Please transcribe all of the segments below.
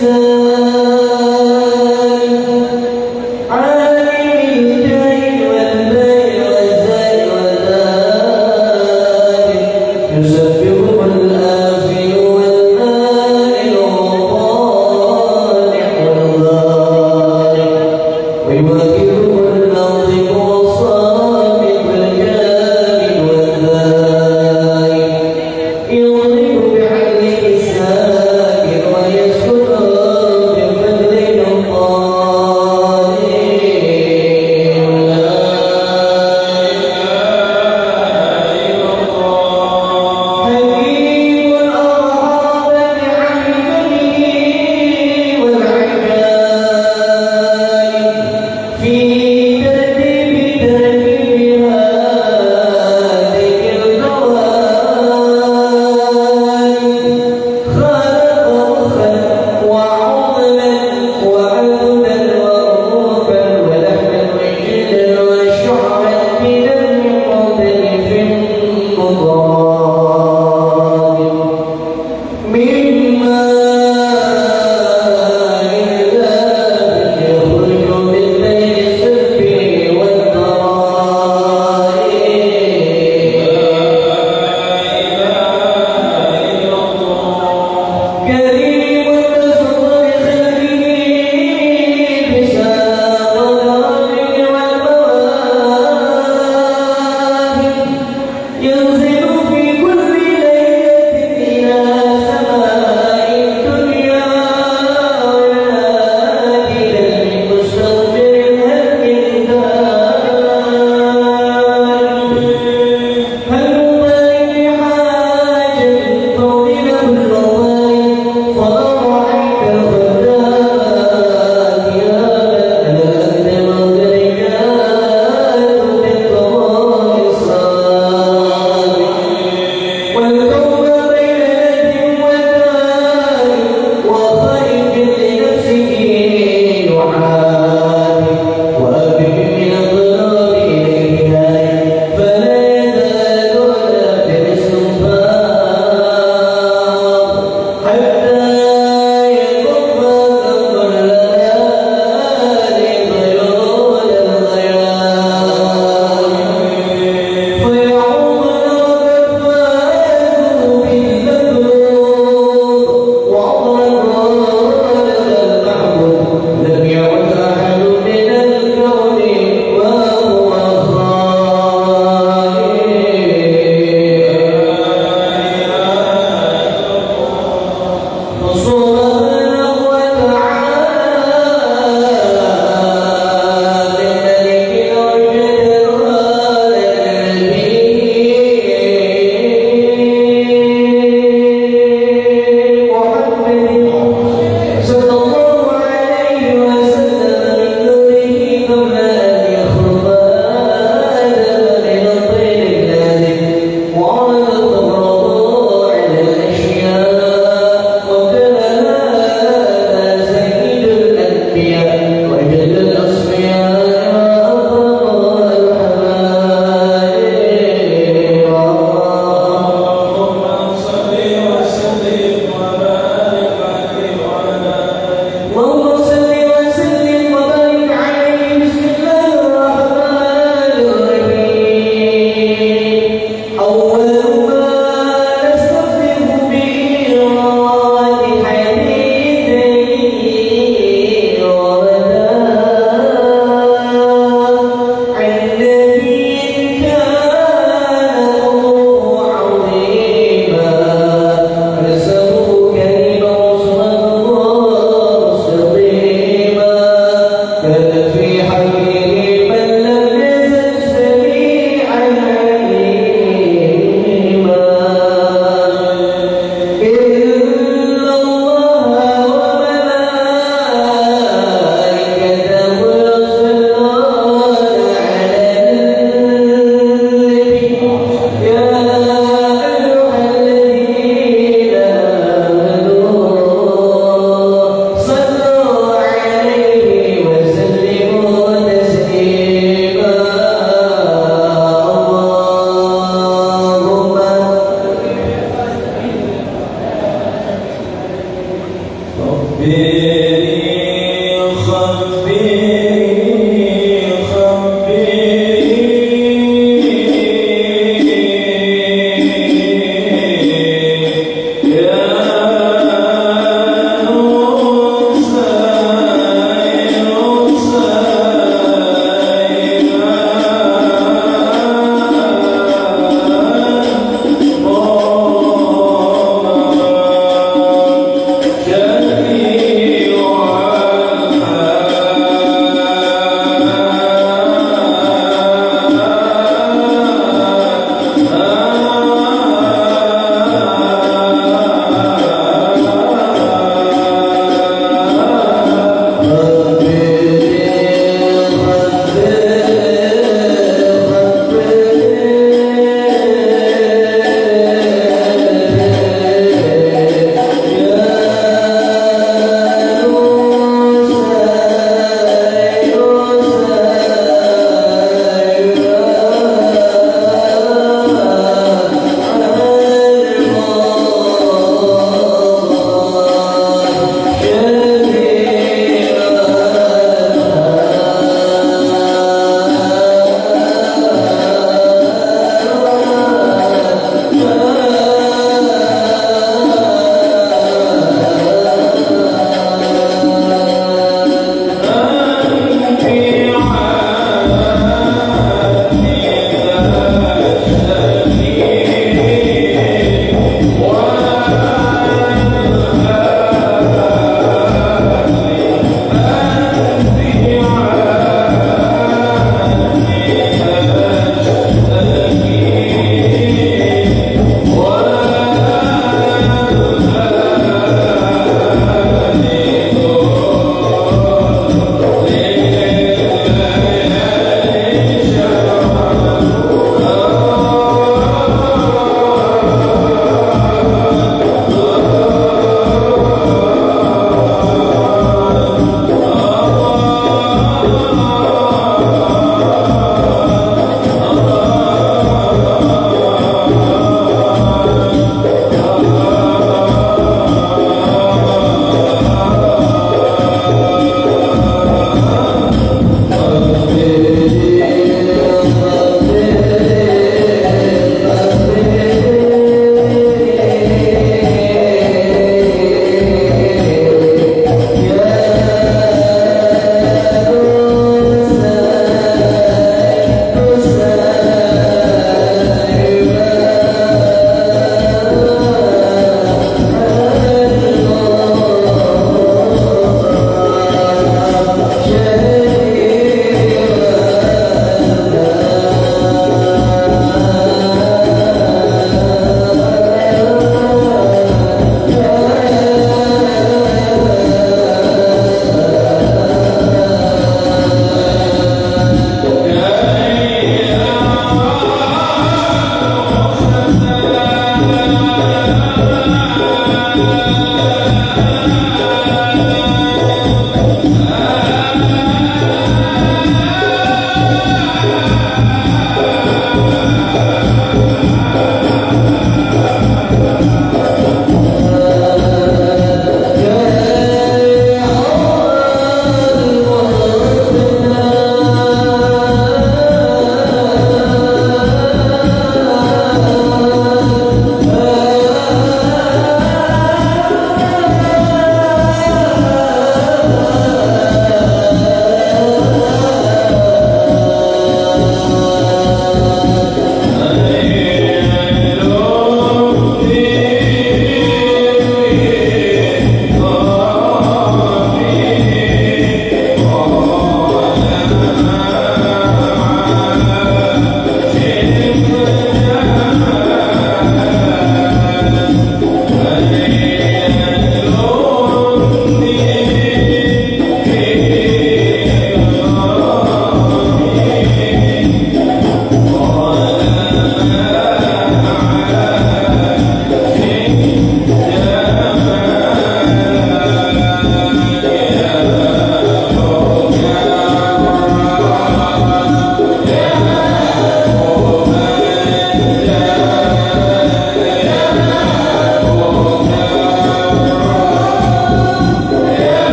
السلام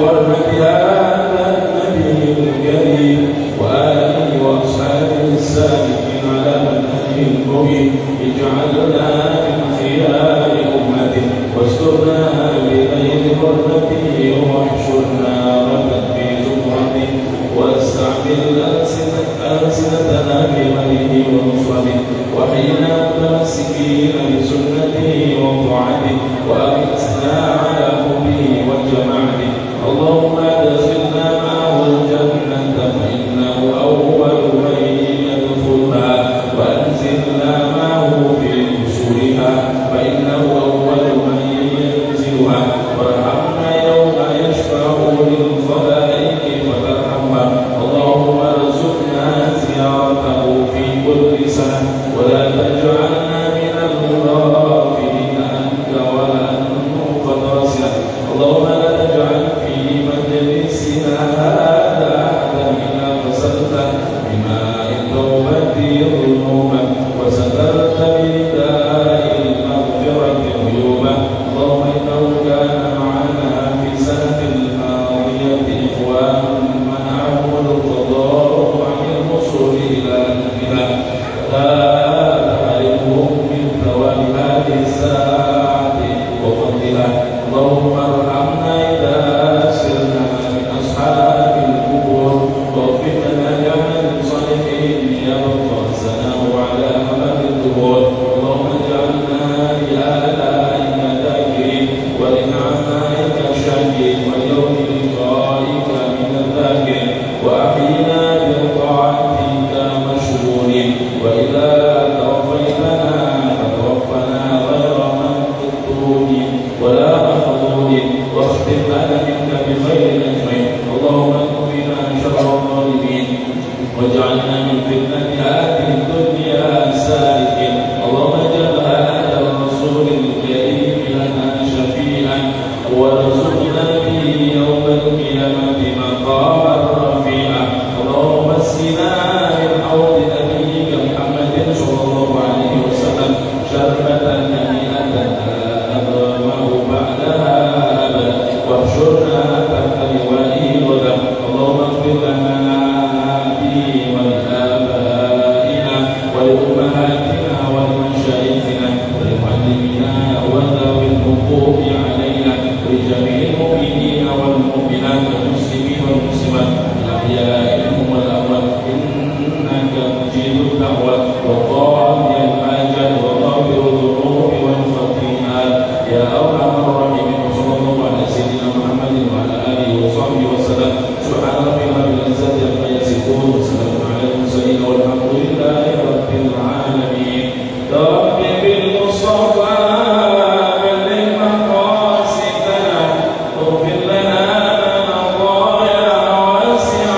بحرمة هذا النبي الكريم وآله وأصحابه السابقين على منهجه القويم اجعلنا من خيار أمته واسترنا بغير حرمته واحشرنا غدا في زمرته واستعمل ألسنتنا بمنه ونصرته وحينا متمسكين بسنته وطاعته وأمتنا على حبه وجماعته اللهم أدخلنا معه الجنة فإنه أول من يدخلها وأنزلنا معه في قصورها فإنه أول من ينزلها وارحمنا يوم يشفع للخلائق فترحمها اللهم ارزقنا زيارته في كل سنة ولا تجعلنا من الغافلين عنك ولا ننقض رسلك اللهم لا تجعل في مجلسنا هذا أحدا إلا غسلته بماء التوبة ذنوبا وسترت برداء المغفرة عيوبا اللهم إنه كان معنا في سنة الماضية إخوان منعهم القضاء عن الوصول إلى أهلنا لا تعرفهم من ثواب هذه الساعة وفضلها اللهم ارحمنا إذا سرنا من أصحاب القبور واغفر لنا بعمل صالحين يبقى ثناؤه على أمام الدهور اللهم اجعلنا لآلائك ذاكرين ولنعمائك شاكرين وليوم لقائك من الذاكرين وأحينا بطاعتك مشغولين وإذا توفيتنا فتوفنا غير مقتولين ولا مخذولين واختم لنا منك بخير أجمعين اللهم اكفنا شر الظالمين واجعلنا من فتنة هذه الدنيا سالكين اللهم اجعل هذا الرسول الكريم لنا شفيعا وارزقنا به يوم القيامة مقاما رفيعا اللهم اسقنا من حوض نبيك محمد صلى الله عليه وسلم شربة هنيئة نظمه بعدها أبدا واحشرنا تحت لوائه غدا اللهم اغفر لنا ولآبائنا ولأمهاتنا ولمشايخنا ولمعلمينا وذوي الحقوق علينا ولجميع المؤمنين والمؤمنات والمسلمين والمسلمات الأحياء منهم والأموات إنك مجيب الدعوات وقاضي الحاجات وغافر الذنوب والخطيئات يا أرحم الراحمين وصلى الله على سيدنا محمد وعلى آله وصحبه وسلم سبحان ربك رب العزة عما يصفون وسلام على المرسلين والحمد لله رب العالمين رب بالمصطفى بلغ مقاصدنا واغفر لنا ما مضى يا واسع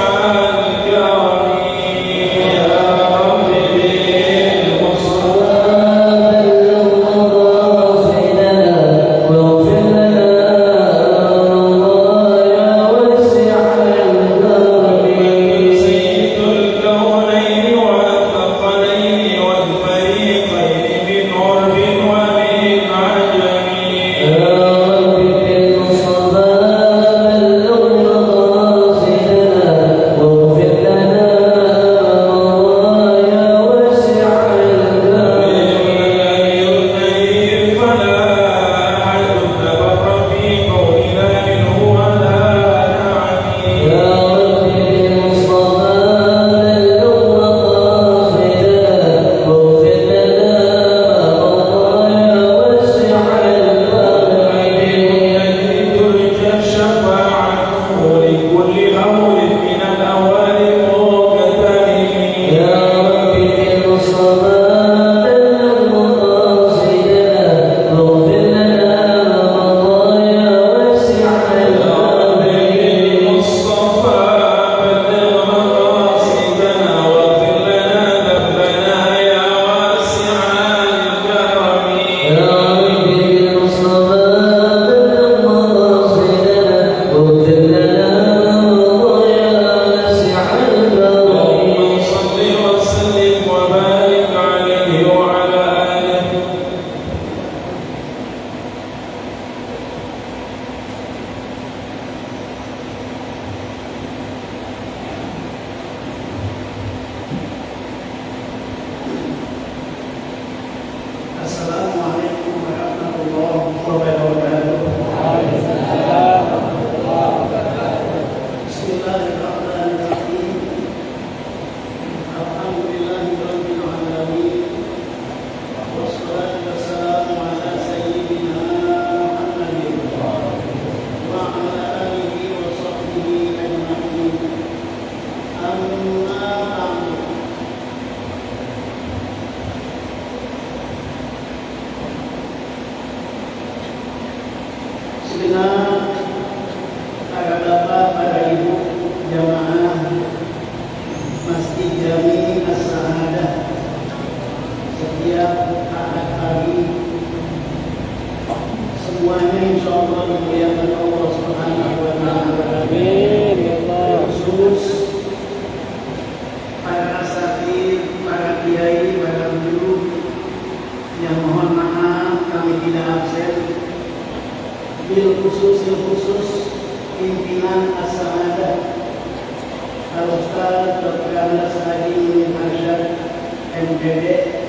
Dede,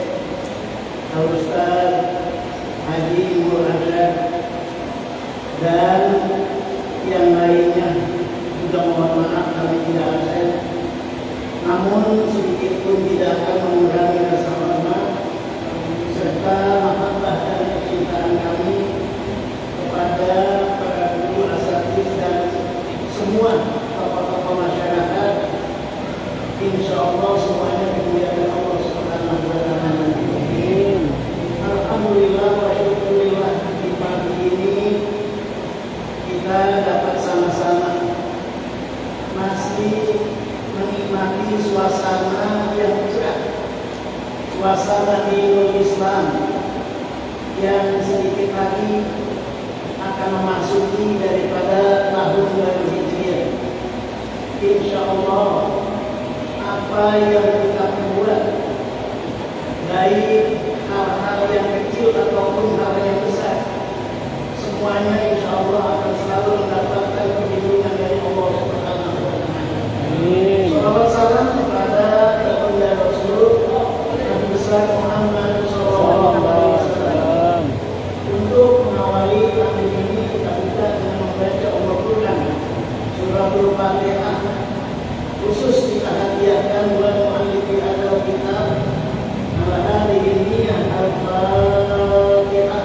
Al-Ustaz Haji Murada, dan yang lainnya juga mohon maaf kami tidak absen. Namun sedikit pun tidak akan mengurangi rasa hormat serta mahabbah dan kecintaan kami kepada para guru asatidz dan semua tokoh-tokoh masyarakat. Insya Allah semuanya dimuliakan Allah Subhanahu wa Ta'ala. Alhamdulillah wa syukurillah, di pagi ini kita dapat sama-sama masih menikmati suasana yang cerah, suasana di Islam yang sedikit lagi akan memasuki daripada tahun baru Hijriah. Insya Allah apa yang kita buat, baik hal-hal yang kecil ataupun hal yang besar, semuanya insya Allah akan selalu mendapatkan perlindungan dari Allah Subhanahu wa Ta'ala. Salawat salam kepada Baginda Rasul Nabi besar Muhammad sallallahu alaihi wasallam. Untuk mengawali tahun ini kita buka dengan membaca Al-Quran surah Al-Fatihah, khusus kita hadiahkan buat mu'allifi al-kitab ala hadhihi niyyah al-Fatihah.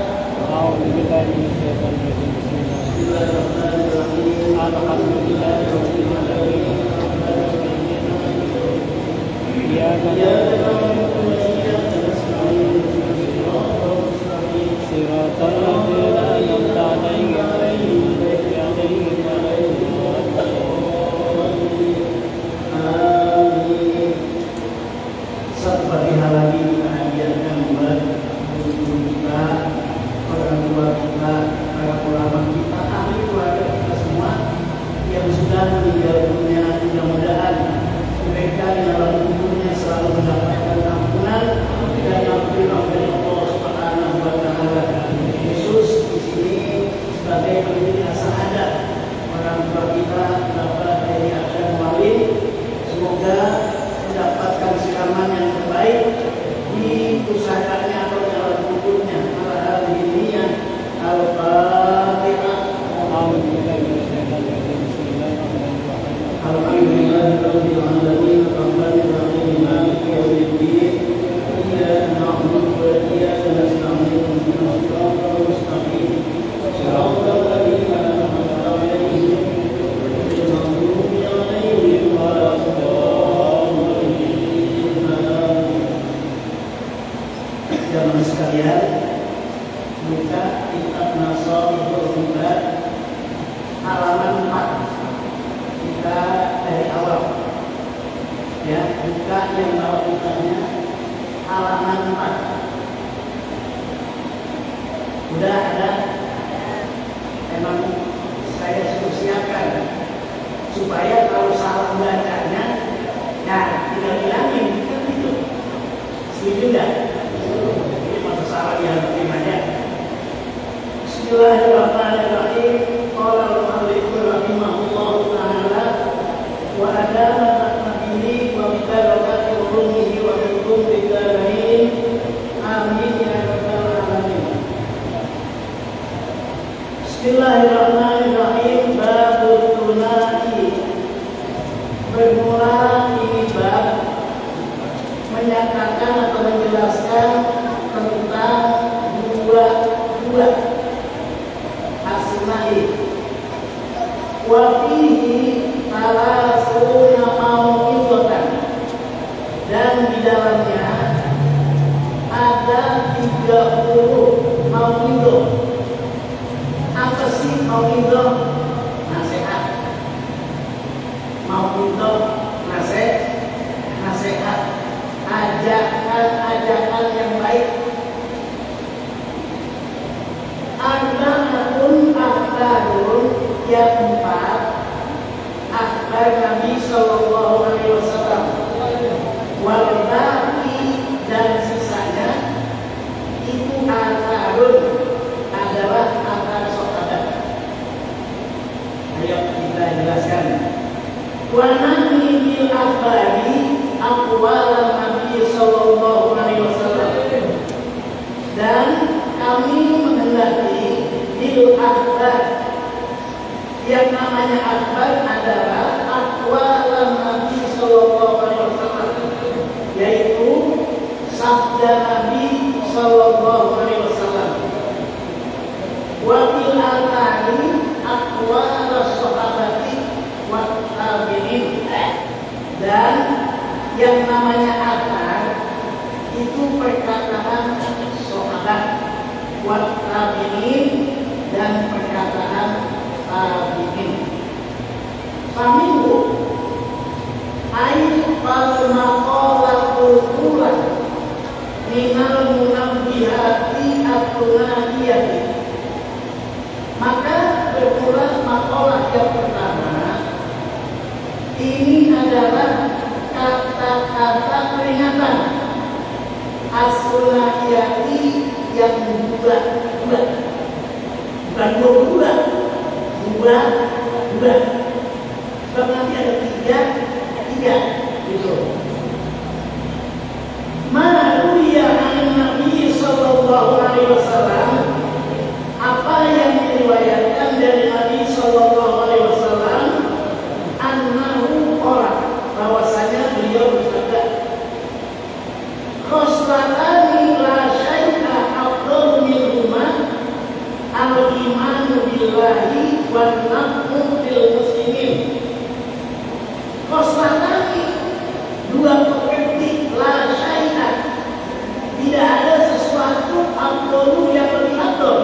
Bismillahirrahmanirrahim. Alhamdulillahirabbil alamin. Iyyaka na'budu wa iyyaka nasta'in. Shiratal ladzina an'amta 'alaihim ghairil maghdubi 'alaihim waladdallin. Amin. Satu Fatihah lagi kita hadiahkan buat guru kita, orang tua kita, para ulama kita, ahli keluarga kita semua yang sudah meninggal dunia. Mudah-mudahan mereka di dalam kuburnya selalu mendapatkan ampunan dan ampunan dari Allah Subhanahu wa Ta'ala. Khusus di sini sebagai pendiri syahadat orang tua kita Bapak dari Asyad Walid, semoga mendapatkan siraman yang terbaik di pusakanya atau dalam kuburnya. Alhamdulillah. Al-Fatihah. Alhamdulillahirabbil alamin, arrahmanir rahim, maliki yaumiddin. Iyyaka na'budu wa iyyaka nasta'in. Ihdinas siratal mustaqim. Shiratal ladzina an'amta 'alaihim ghairil maghdubi 'alaihim waladdallin. Jamaah sekalian, buka kitab Nasaihul Ibad halaman 4. Kita dari awal ya, buka yang bawah kitabnya halaman 4. Udah ada? Emang saya suruh siapkan supaya kalau salah bacanya, nah tinggal bilangin kan gitu. Setuju enggak? Ini masa salah yang bagaimana? Bismillahirrahmanirrahim. Qala al-mu'allif rahimahullahu ta'ala wa adama nabihi wa bibarakati ulumihi wa bikum bidarain. Amin ya rabbal alamin. Bismillahirrahmanirrahim. Babul tunai. Bermula ini bab menyatakan atau menjelaskan tentang dua asma'i. Wa fihi talasuna mau'izatan, dan di dalamnya ada 30 mau'izah. Apa sih mau'izah? Nasihat. Mau'izah nasihat, ajakan yang baik. Arba'atun akhbarun, yang 4 akhbar Nabi sallallahu alaihi wasallam. Wal baqi, dan sisanya itu akhbarun, adalah akhbar sahabat. Ayo kita jelaskan. Wa nahmi bil akhbari aqwal Nabi sallallahu alaihi akbar. Yang namanya akbar adalah aqwalan Nabi sallallahu alaihi wasallam, yaitu sabda Nabi sallallahu alaihi wasallam. Wa fil athari aqwal sahabati wa tabi'in. Dan yang namanya athar itu perkataan sahabat, wa tabi'in, dan perkataan tabi'in. Faminggu ay fal maqalatul ula minal munabbihati at-tunadiyati. Maka bermula maqalah yang pertama ini adalah kata-kata peringatan as-tunadiyati yang bulat-bulat, bukan bulat, bulat. Sebab nanti ada tiga gitu. Maruya an Nabi sallallahu alaihi wasallam, apa yang diriwayatkan dari Nabi sallallahu alaihi wasallam, annahu qala, bahwasanya beliau bersabda, khoslatani la syai'a afdalu minhuma al-imanu billahi wan naf'u bil muslimin. Khoslatani, dua pekerti, la syai'a, tidak ada sesuatu afdalu yang lebih afdal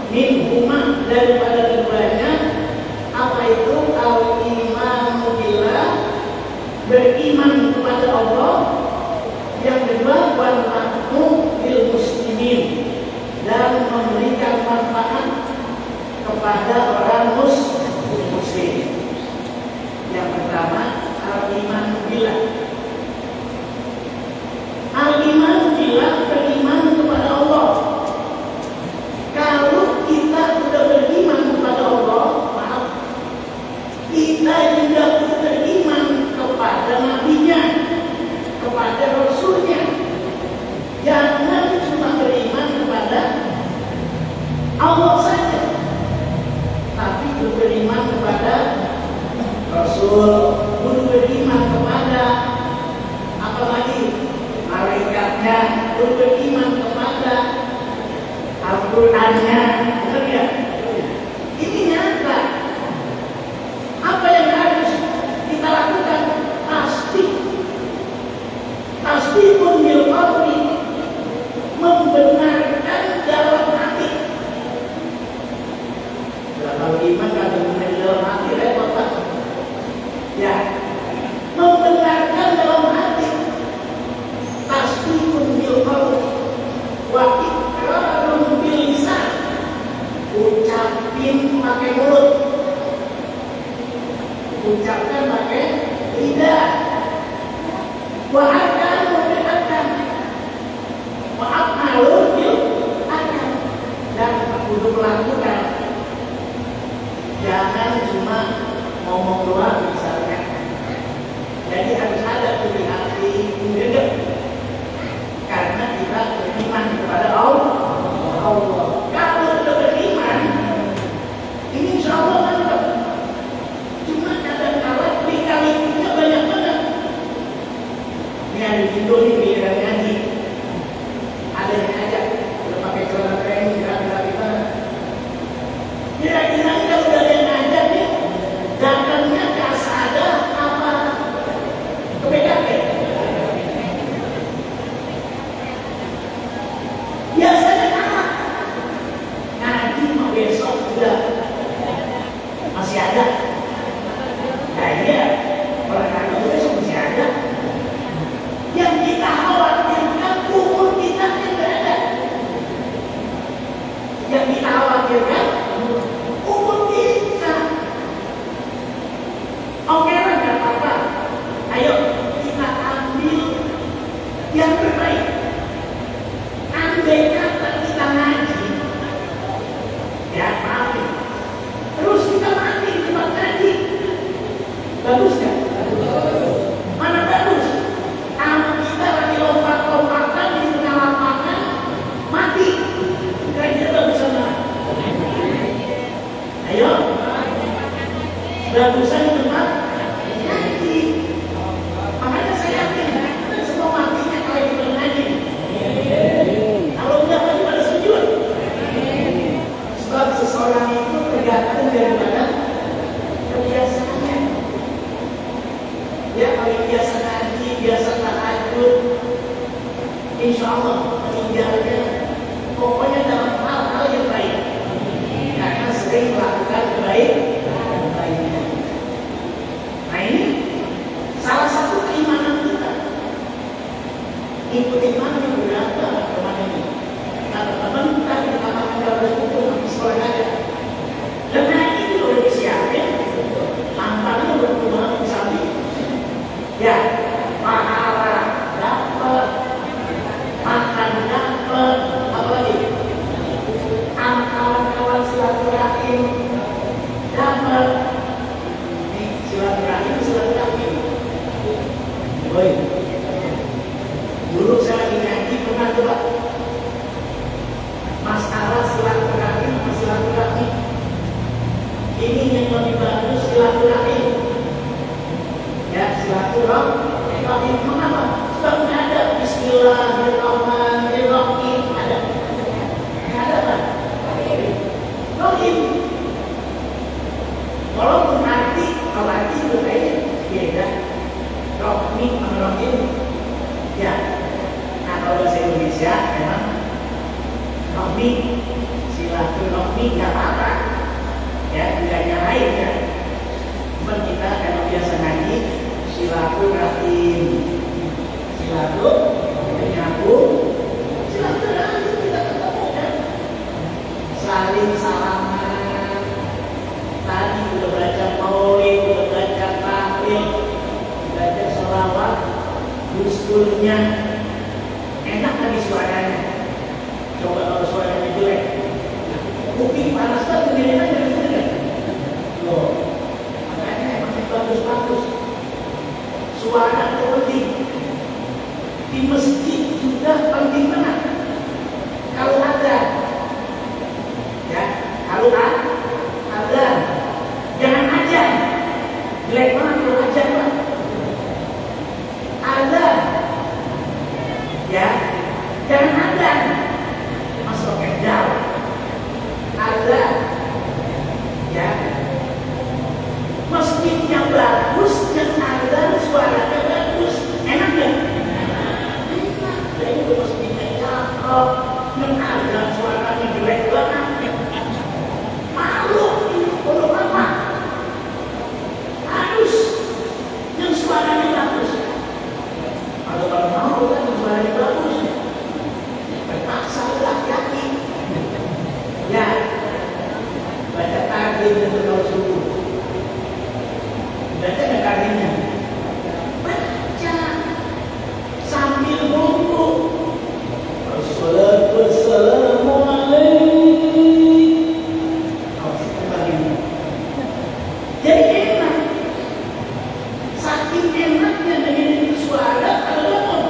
minhuma, daripada keduanya. Apa itu? Al-imanu billah, beriman kepada Allah. Yang kedua, wan naf'u bil muslimin, dan memberikan manfaat kepada orang muslim. Yang pertama, al-iman billah. Al-iman billah, beriman kepada Allah. Kalau kita sudah beriman kepada Allah, maaf, kita juga beriman kepada nabinya, kepada rasulnya. Jangan cuma beriman kepada Allah saja, tapi beriman kepada Rasul, beriman kepada apa lagi, malaikatnya, beriman kepada Al-Qur'annya. Benar ya? Ini nyata. Apa yang harus kita lakukan? Pasti bil qalbi, membenarkan dalam hati. Kalau iman kan benar dalam hati, repot Pak. Ya, membenarkan dalam hati. Pasti bil qalbi wa iqrarun bil lisan, ucapin pakai mulut, ucapkan pakai lidah. Wa akan membedakan, wa amalun bil akan, dan untuk melakukan. Jangan cuma ngomong doang misalnya. Jadi harus ada di hati, mendekat, karena kita beriman kepada Allah. Kalau sudah beriman, ini insya Allah mantap. Cuma kadang-kadang lika-likunya banyak banget. Ini ada di Indo nih, biar ngaji. Ada yang ngajak, udah pakai celana training, kira-kira. Kira-kira kita udah ada yang ngajak nih, datangnya ke Asada apa ke PKP? Biasanya kalah. Ngaji mau besok udah masih ada. Nah iya, olahraga besok masih ada. Yang kita khawatirkan umur kita yang berada. Yang kita khawatirkan umur kita. Oke lah, gak apa-apa. Ayo kita ambil yang terbaik. Andai kata kita ngaji, ya mati. Terus kita mati di tempat ngaji. Bagus gak? Mana bagus? Anak kita lagi lompat-lompatan di tengah lapangan, mati. Kira-kira bagus sama? yang biasa ngaji, biasa tahajud, insya Allah meninggalnya pokoknya dalam hal-hal yang baik, karena sering melakukan kebaikan. Nah ini salah satu keimanan kita. Ikuti mana yang berapa kemana ini? Kalau teman kita akan harus hukum habis sekolah aja. Karena ini udah disiapin, tampaknya berkembang di samping. Ya, pahala dapat, makan dapat, apalagi kawan-kawan silaturahim dapat. Ini silaturahim. Woi, dulu saya lagi ngaji pernah coba masalah silaturahim. Ini yang lebih bagus silaturahim. Ya, silaturahim. Mengapa? Sebab nggak ada Bismillahirrahmanirrahim. Ada? Nggak ada kan? Rahim. Walaupun kalau arti itu kayaknya beda. Rahim sama rahim. Ya. Nah kalau bahasa Indonesia memang rahim, silaturahmi nggak apa-apa. Ya, tidak nyalain ya. Cuma kita kalau biasa ngaji silaturahim, menyambung, silaturahim kita ketemu kan, saling salaman. Tadi udah baca maulid, udah baca tahlil, baca sholawat, dusturnya enak lagi suaranya. Coba kalau suaranya jelek, kuping panas banget dengerin aja. Loh, makanya emang bagus-bagus. Suara itu penting. Di masjid juga penting banget. Kalau ada, ya, kalau ada, jangan aja. Jelek banget kalau aja pak. Ada, ya, jangan ada. Masuk kendal. Ada, ya. Masjidnya bagus, yang ada suaranya bagus, enak ya? Enak. Jadi itu masjidnya cakep, yang ada suaranya jelek banget. Malu ini belum apa? Harus yang suaranya bagus. Kalau mau kan yang suaranya bagus, terpaksa laki-laki. Ya, baca takbir dan berdoa subuh. Baca nggak takbirnya? Baca sambil bungkuk. Wassalamu alaikum. Jadi enak. Saking enaknya dengerin suara kalau bangun.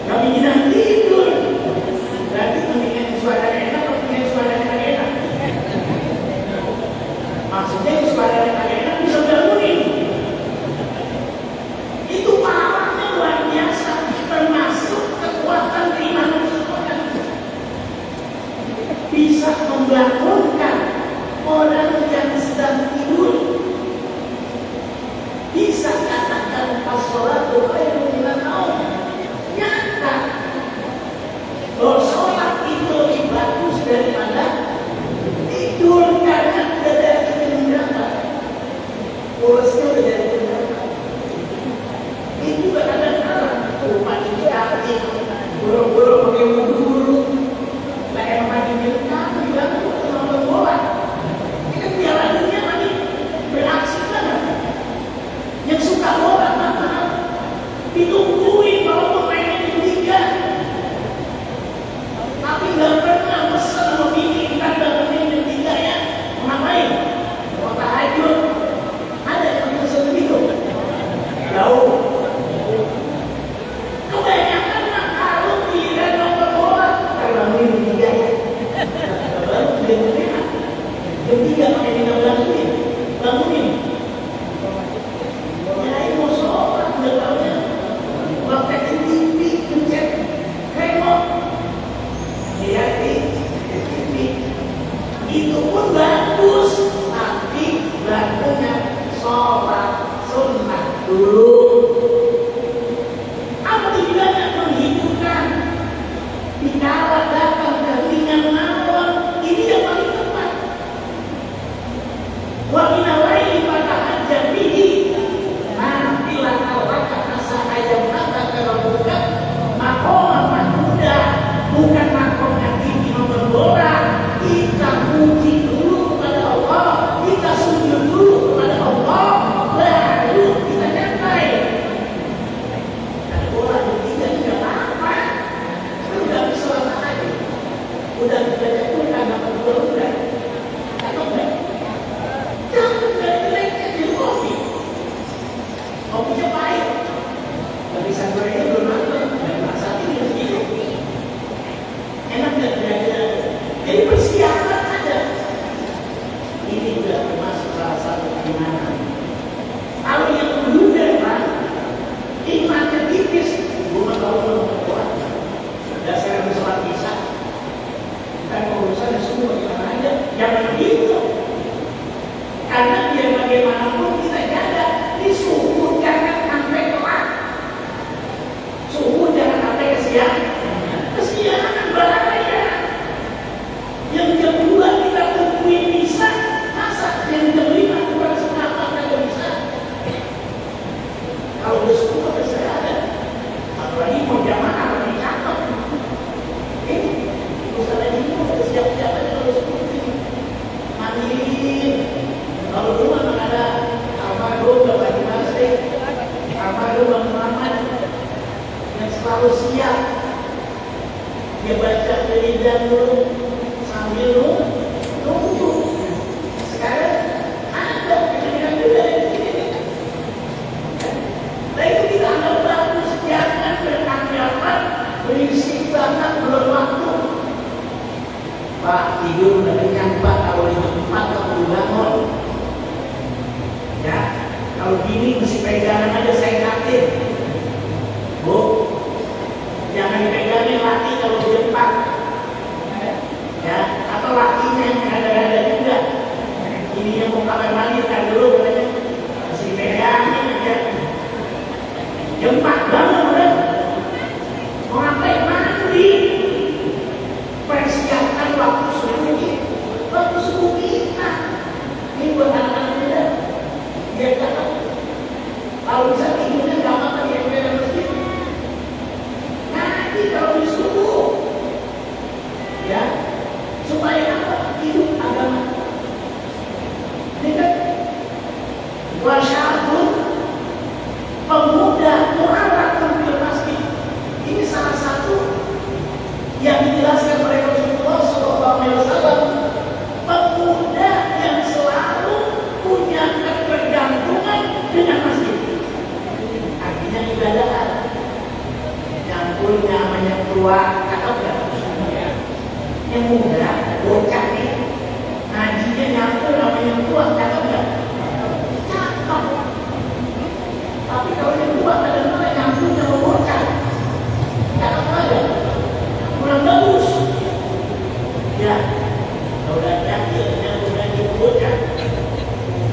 Kami tidak tidur. Berarti mendingan suara enak atau mendingan suara tidak enak? Maksudnya suara yang enak bisa bangunin. Itu pahalanya luar biasa, termasuk kekuatan keimanan seseorang. Bisa membangunkan orang yang sedang tidur. Bisa katakan as-sholatu khairun minan naum. Nyata bahwa sholat itu lebih bagus daripada tidur, karena tidak ada yang berapa. gimana? Kalau yang muda Pak, imannya tipis, bukan kalau belum kuat. Dasar sholat isya, bukan urusan semua gimana aja, jangan begitu. Karena biar bagaimanapun kita jaga, di subuh jangan sampai telat, subuh jangan sampai kesiangan bahaya. Yang jam 2 kita tungguin bisa, masa yang jam 5 kurang setengah nggak bisa. Kalau udah subuh pasti ada, apalagi mau jamaah lebih cakep. Ustaz lagi mau siap-siap aja kalau subuh ini, mandiin. Kalau dulu memang ada Almarhum Bapak Dimasi, Almarhum Bang Muhammad yang selalu siap. Dia baca Wiridan dulu sambil nunggu. Sekarang ada kejadian juga yang begini. Nah itu kita anggap bagus, jangan beranggapan berisik banget belum waktu. Pak tidur udah kenyang Pak, kalau di tempat kamu bangun. Ya, kalau gini mesti pegangan aja saya katin. Bu, jangan dipegangin laki kalau di depan. Ya, atau lakinya yang ada-ada juga. Ini yang mau kamar mandi kan dulu katanya. Mesti pegangin aja. Jempat banget udah. Mau ngapain mandi? Persiapkan waktu subuh ini. Waktu subuh kita. Ini buat anak-anak muda. Dia cakap. Kalau bisa tidurnya gak apa-apa yang beda masjid. Nanti kalau di subuh. Ya. Supaya apa? Hidup agama. Ini kan wasyabun pemuda mu'alak tampil masjid. Ini salah satu yang dijelaskan oleh Rasulullah SAW. Pemuda yang selalu punya ketergantungan dengan masjid. Artinya ibadah. Yang punya namanya tua, atau enggak? Yang muda, bocah nih, ngajinya nyampe namanya tua, atau enggak? Cakep. Tapi kalau yang tua kadang-kadang nyampe sama bocah, cakep aja, kurang bagus. Ya, kalau udah yakin yang udah bocah,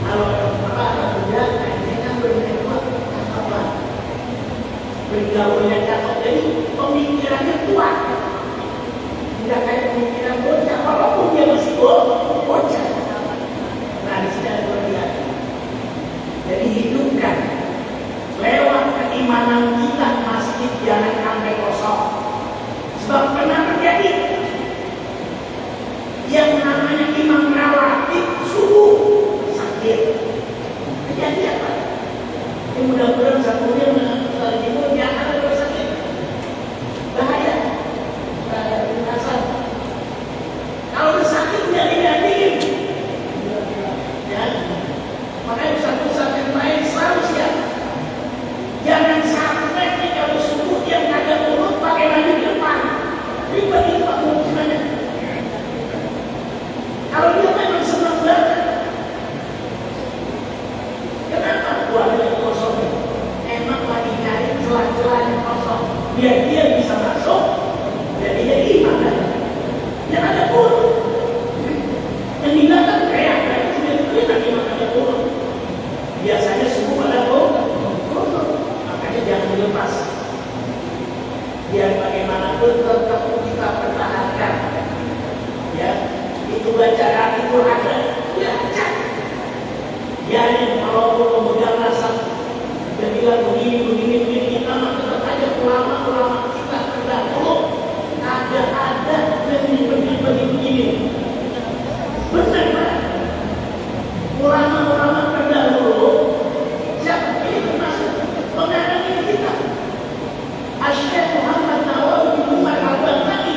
kalau ada muda, ini kan bermain tua, cakep lah. Bergaulnya cakep, jadi pemikirannya tua. Tidak kayak pemikiran bocah, walaupun dia masih bocah. Nah, di sini ada bagian. Jadi hidupkan lewat keimanan kita masjid jangan sampai kosong. Sebab pernah terjadi yang namanya imam rawatib subuh sakit. Terjadi apa? Ini mudah-mudahan satunya mengenai timur jangan ada sakit. Bahaya. Kalau sakit jadi ya, makanya pusat-pusat yang lain selalu siap. Jangan sampai kalau subuh yang kagak urut pakai baju di depan, ribet itu kemungkinannya. Kalau dia memang senang banget, kenapa buahnya kosong? Emang lagi cari celah-celah yang kosong, biar dia bisa masuk, jadi dia iman kan? Yang ada pun yang dilakukan kayak itu nanti makanya turun. Biasanya subuh pada turun, makanya jangan dilepas. Biar bagaimanapun tetap kita pertahankan. Ya, itu bacaan itu ada baca. Ya, walaupun kemudian rasa dia bilang begini kita mah tetap aja ulama kita terdahulu ada begini. Benar Pak. Ulama-ulama terdahulu siapa ini termasuk pengarang ini kita. Syekh Muhammad Nawawi bin Umar Al-Bantani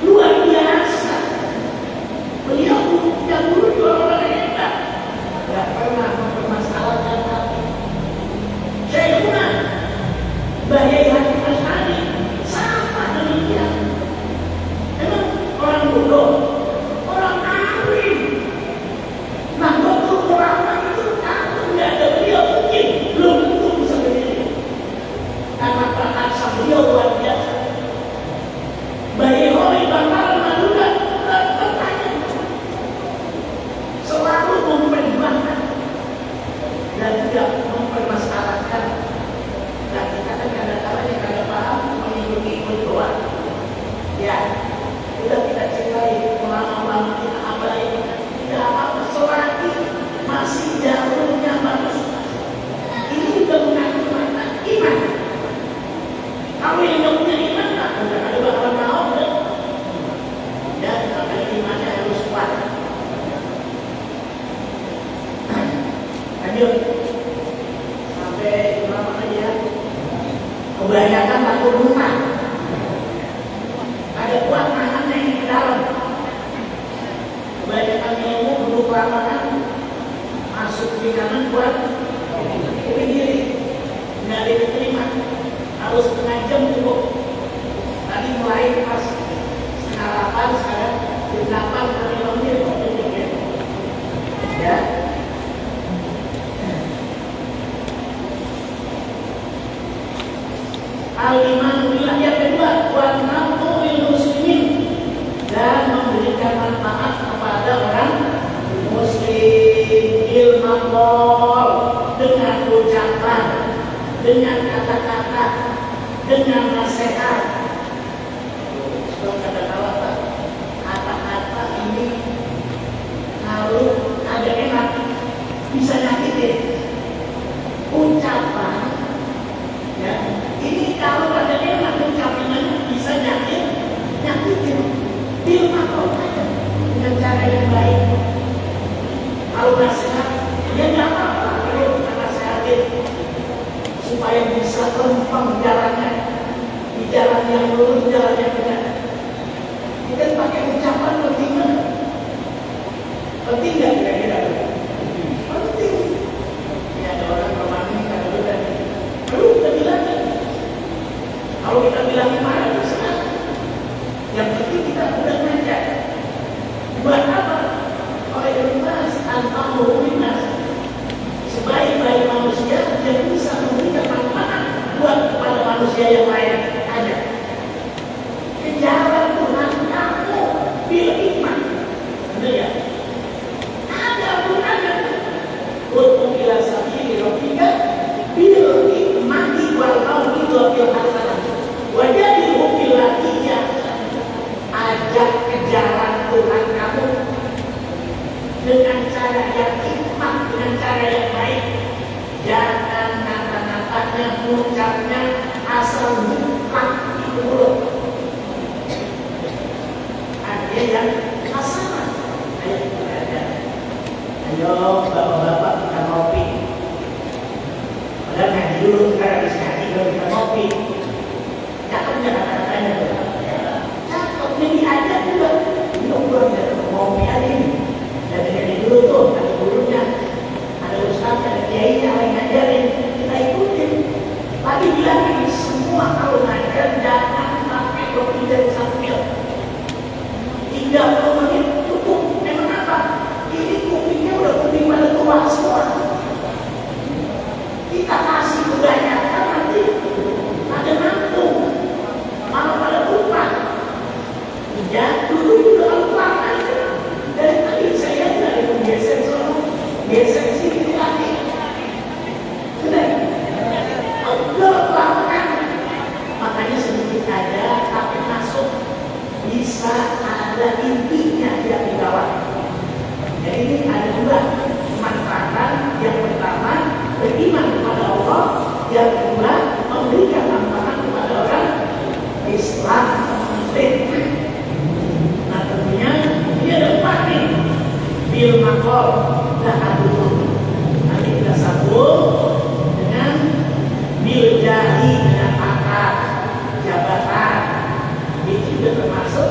luar biasa. Beliau yang dulu juga orang hebat. Gak pernah mempermasalahkan hati. Syekhuna Bahyai Hakim Asy'ari jalurnya bagus. Ini juga mengandung makna iman. Kalau yang nggak punya iman, nggak ada bakal mau kan? Ya, makanya imannya harus kuat. Lanjut sampai berapa aja? Kebanyakan takut rumah. Ada kuat nahan yang di dalam. Kebanyakan ilmu perlu kelamaan masuk di kanan kuat kiri kiri nggak diterima, harus setengah jam cukup. Tadi mulai pas setengah 8, sekarang jam 8 kami lomir ya. Al-iman billah yang kedua, wa naf'ul muslimin, dan memberikan manfaat kepada orang muslim bil maqal, dengan ucapan, dengan kata-kata, dengan nasihat. Sebab kata-kata ini kalau ada enak bisa nyakitin. Ucapan ya, ini kalau ada enak ucapannya bisa nyakitin. Bil maqal, dengan cara yang baik. Kalau nasihat, ya nggak apa-apa kalau kita nasihatin supaya bisa rempang jalannya, di jalan yang lurus, jalan yang benar. Kita pakai ucapan penting nggak? Penting nggak kira-kira? Penting. Ini ada orang romantis kata benar. Aduh, kita bilang. Kalau kita bilang gimana bisa? Yang penting kita udah ngajak. Buat apa? Khairunas anfa'uhum linnas. Sebaik-baik manusia yang bisa memberikan manfaat buat kepada manusia yang lain ada. Kejaran Tuhan kamu bil iman. Benar ya? Ada pun ada. Untuk ila sabili rabbika bil hikmati wal qawli bil hasanah. Wajadilhum billati ajak kejaran Tuhan kamu dengan cara yang hikmah, dengan cara yang baik. Jangan kata-katanya, ucapnya asal bukan di mulut. Ada yang hasanah. Ayo bapak-bapak kita ngopi. Padahal ngaji dulu, sekarang disini kita ngopi. Cakepnya kata-katanya. Cakep, ini ada juga. Ini ukuran dari ngopi hari ini. Dari dulu tuh, ada gurunya, ada ustaz, ada kiainya, yang ngajarin, kita ikutin. Tadi bilang ini semua kalau ngajar jangan pakai kopi dan sambil 30 menit cukup. Memang apa? Ini kupingnya udah kuping pada tua semua. Kita kasih kebanyakan nanti ada nampung, malah pada lupa. Ya, dulu udah lupa aja. Dari tadi saya dari menggeser sono, geser sini lagi. Benar? Kelamaan. Makanya sedikit ada, tapi masuk bisa ada intinya yang di bawah. Jadi ini ada dua manfaat. Yang pertama beriman kepada Allah, yang kedua memberikan manfaat kepada orang Islam Muslim. Nah tentunya ini ada 4 nih. Bil maqal, dah dulu. Nanti kita sambung dengan bil jahi, dengan pangkat, jabatan. Ini juga termasuk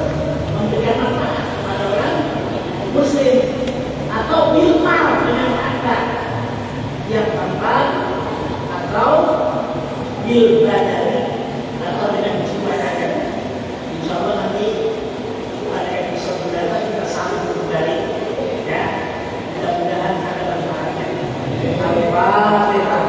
memberikan manfaat kepada orang Muslim. Atau bil mal, dengan harta. Yang keempat, atau bil badani, atau dengan jiwa raga. Insya Allah nanti pada episode berapa kita sambung kembali ya, mudah-mudahan ada manfaatnya. Al-Fatihah.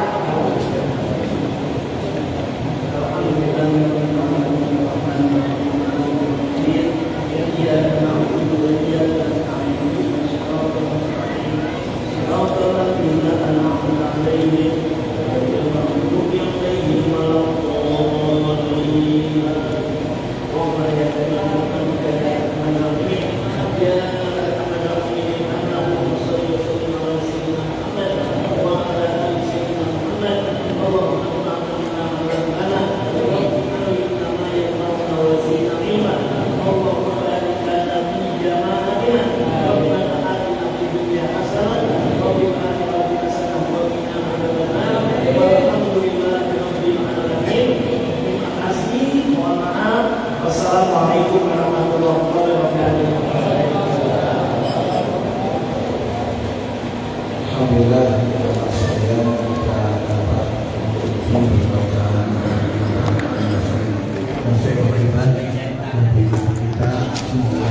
kewajiban dan hidup kita semua.